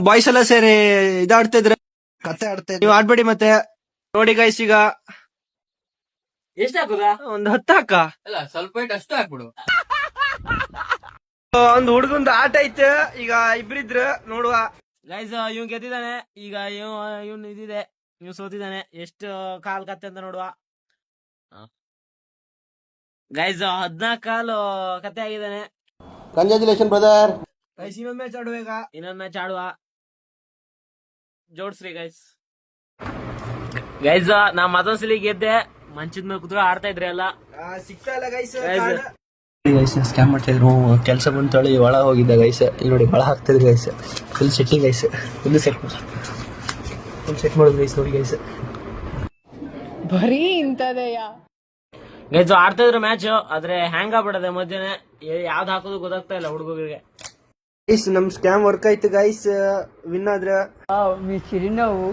Boys ಎಲ್ಲ ಸೇರಿ ಇದಾಡ್ತಾ ಇದ್ರೆ ಕತೆ ಆಡ್ತಾ ಇದ್ರೆ ನೀವು ಆಡ್ಬೇಡಿ ಮತ್ತೆ. ನೋಡಿ ಗೈಸ್, ಈಗ ಎಷ್ಟ್ ಹಾಕುದಾ? ಒಂದ್ 10 ಹಾಕ. ಅಲ್ಲ ಸ್ವಲ್ಪ ಇಟ್ಟು ಅಷ್ಟು ಹಾಕ್ಬಿಡು. ಒಂದ್ ಹುಡುಗಂದು ಆಟ ಐತೆ, ಈಗ ಇಬ್ರಿದ್ರು ನೋಡುವ. ಗೈಸ್ ಇವ್ ಗೆದ್ದಿದ್ದಾನೆ, ಈಗ ಇವ್ನು ಇದಿದೆ, ಇವ್ ಸೋತಿದ್ದಾನೆ. ಎಷ್ಟು ಕಾಲ್ ಕತ್ತೆ ಅಂತ ನೋಡುವ. ಗೈಸ್ 14 ಕಾಲು ಕತೆ ಆಗಿದ್ದಾನೆ. Congratulation brother. ಗೈಸ್ ಇನ್ನೊಂದ್ ಮ್ಯಾಚ್ ಆಡುವ, ಈಗ ಇನ್ನೊಂದ್ ಮ್ಯಾಚ್ ಆಡುವ. ಜೋಡ್ಸ್ರಿ ಗೈಸ್. ಗೈಸ್ ನಾ ಮತ್ತೊಂದ್ಸಲಿ ಗೆದ್ದೆ, ಮಂಚದ ಮೇಲೆ ಕುತ್ಕೊಂಡು ಆಡ್ತಾ ಇದ್ರಿ ಎಲ್ಲ. ಸಿಗ್ತಾ ಇಲ್ಲ ಗೈಸ್. ಗೈಸ್ ಸ್ಕ್ಯಾಮ್ ಮಾಡ್ತಾ ಇದ್ರು, ಕೆಲಸ ಬಂತೇಳಿ ಒಳ ಹೋಗಿದ್ದ ಗೈಸ್. ಇಲ್ಲಿ ನೋಡಿ ಒಳ ಹಾಕ್ತಿದ್ರು guys. Full setting guys, full set ಮಾಡೋದು ಗೈಸ್. ನೋಡಿ ಗೈಸ್ ಬರೀ ಇಂತದೆಯ ಗೈಸ್ ಆಡ್ತಾ ಇದ್ರು ಮ್ಯಾಚ್, ಆದ್ರೆ ಹ್ಯಾಂಗ್ ಆಗ್ಬಿಡದೆ ಮಧ್ಯಾಹ್ನ. ಯಾವ್ದು ಹಾಕೋದು ಗೊತ್ತಾಗ್ತಾ ಇಲ್ಲ ಹುಡುಗರಿಗೆ. ಗೈಸ್ ನಮ್ ಸ್ಕ್ಯಾಮ್ ವರ್ಕ್ ಆಯ್ತು ಗೈಸ್. ವಿನ್ ಆದ್ರ ಚಿರಿನೋವು